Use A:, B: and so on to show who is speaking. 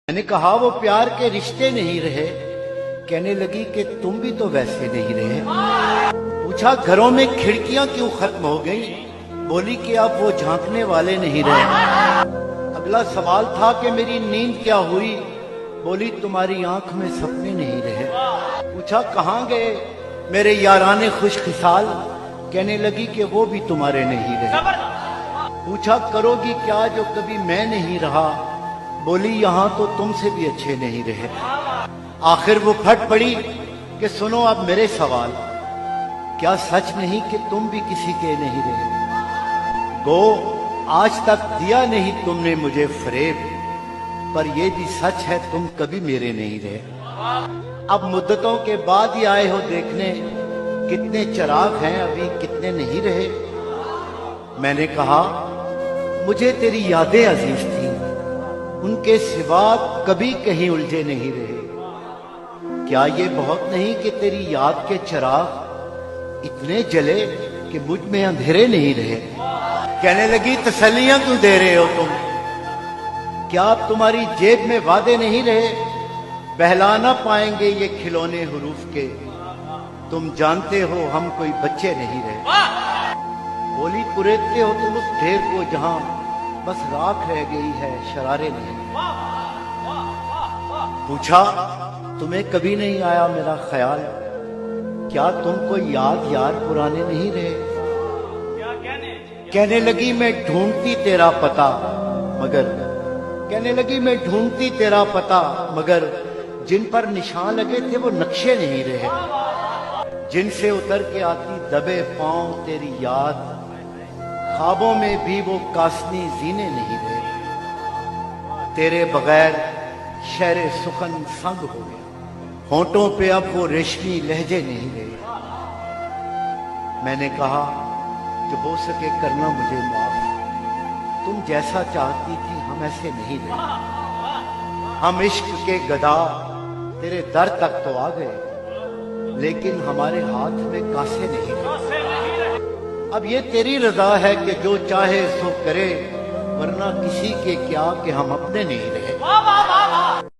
A: मैंने कहा वो प्यार के रिश्ते नहीं रहे। कहने लगी कि तुम भी तो वैसे नहीं रहे। पूछा घरों में खिड़कियां क्यों खत्म हो गई? बोली कि अब वो झांकने वाले नहीं रहे। अगला सवाल था कि मेरी नींद क्या हुई? बोली तुम्हारी आंख में सपने नहीं रहे। पूछा कहाँ गए मेरे याराने खुशखिसाल? कहने लगी कि वो भी तुम्हारे नहीं रहे। पूछा करोगी क्या जो कभी मैं नहीं रहा? बोली यहां तो तुमसे भी अच्छे नहीं रहे। आखिर वो फट पड़ी कि सुनो अब मेरे सवाल, क्या सच नहीं कि तुम भी किसी के नहीं रहे? गो आज तक दिया नहीं तुमने मुझे फरेब, पर ये भी सच है तुम कभी मेरे नहीं रहे। अब मुद्दतों के बाद ही आए हो देखने, कितने चिराग हैं अभी कितने नहीं रहे। मैंने कहा मुझे तेरी यादें अजीज थी, उनके सिवा कभी कहीं उलझे नहीं रहे। क्या ये बहुत नहीं कि तेरी याद के चिराग इतने जले कि मुझ में अंधेरे नहीं रहे? कहने लगी तसल्लियां क्यों दे रहे हो तुम? क्या अब तुम्हारी जेब में वादे नहीं रहे? बहला ना पाएंगे ये खिलौने हुरूफ के, तुम जानते हो हम कोई बच्चे नहीं रहे। बोली कुरेदते हो तुम उस ढेर को जहां बस राख रह गई है शरारे नहीं। पूछा तुम्हें कभी नहीं आया मेरा ख्याल? क्या तुमको याद यार पुराने नहीं रहे? कहने लगी मैं ढूंढती तेरा पता मगर, कहने लगी मैं ढूंढती तेरा पता मगर जिन पर निशान लगे थे वो नक्शे नहीं रहे। जिनसे उतर के आती दबे पांव तेरी याद, ख्वाबों में भी वो कासनी जीने नहीं रहे। तेरे बगैर शहरे सुखन संग हो गया, होंठों पे अब वो रेशमी लहजे नहीं रहे। मैंने कहा जो हो सके करना मुझे माफ, तुम जैसा चाहती थी हम ऐसे नहीं रहे। हम इश्क के गदा तेरे दर तक तो आ गए, लेकिन हमारे हाथ में कासे नहीं रहे। अब ये तेरी रजा है कि जो चाहे सो करे, वरना किसी के क्या कि हम अपने नहीं रहे।